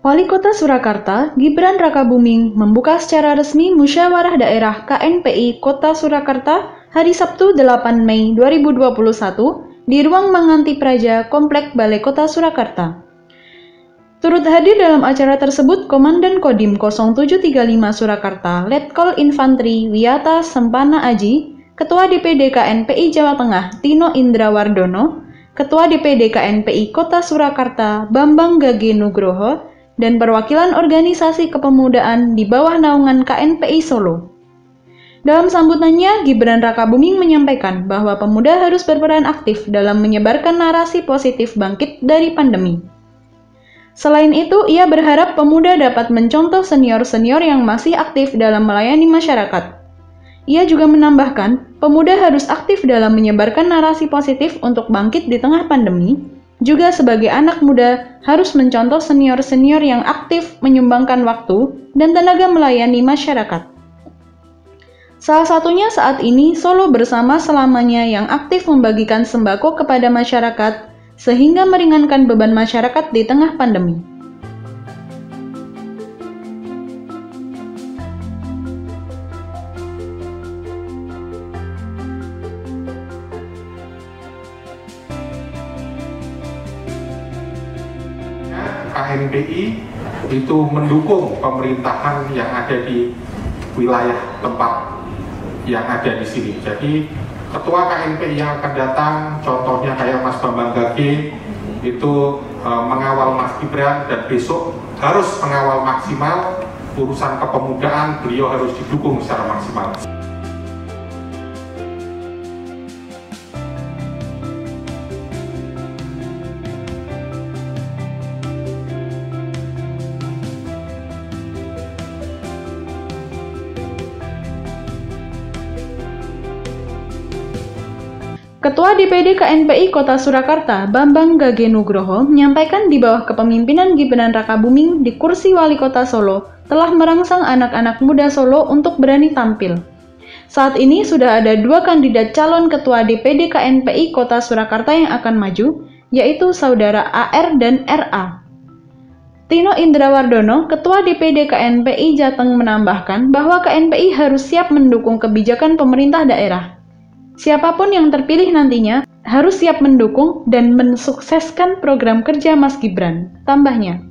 Wali Kota Surakarta, Gibran Rakabuming, membuka secara resmi Musyawarah Daerah KNPI Kota Surakarta hari Sabtu 8 Mei 2021 di Ruang Manganti Praja, Komplek Balai Kota Surakarta. Turut hadir dalam acara tersebut Komandan Kodim 0735 Surakarta, Letkol Infantri Wiyata Sempana Aji, Ketua DPD KNPI Jawa Tengah Tino Indrawardono, Ketua DPD KNPI Kota Surakarta Bambang Gage Nugroho, dan perwakilan organisasi kepemudaan di bawah naungan KNPI Solo. Dalam sambutannya, Gibran Rakabuming menyampaikan bahwa pemuda harus berperan aktif dalam menyebarkan narasi positif bangkit dari pandemi. Selain itu, ia berharap pemuda dapat mencontoh senior-senior yang masih aktif dalam melayani masyarakat. Ia juga menambahkan, pemuda harus aktif dalam menyebarkan narasi positif untuk bangkit di tengah pandemi. Juga sebagai anak muda, harus mencontoh senior-senior yang aktif menyumbangkan waktu dan tenaga melayani masyarakat. Salah satunya saat ini Solo Bersama Selamanya yang aktif membagikan sembako kepada masyarakat sehingga meringankan beban masyarakat di tengah pandemi. KNPI itu mendukung pemerintahan yang ada di wilayah tempat yang ada di sini. Jadi ketua KNPI yang akan datang, contohnya kayak Mas Bambang Gage, itu mengawal Mas Gibran, dan besok harus mengawal maksimal urusan kepemudaan, beliau harus didukung secara maksimal. Ketua DPD KNPI Kota Surakarta, Bambang Gage Nugroho, menyampaikan di bawah kepemimpinan Gibran Rakabuming di kursi Wali Kota Solo telah merangsang anak-anak muda Solo untuk berani tampil. Saat ini sudah ada 2 kandidat calon Ketua DPD KNPI Kota Surakarta yang akan maju, yaitu Saudara AR dan RA. Tino Indrawardono, Ketua DPD KNPI Jateng menambahkan bahwa KNPI harus siap mendukung kebijakan pemerintah daerah. Siapapun yang terpilih nantinya harus siap mendukung dan mensukseskan program kerja Mas Gibran, tambahnya.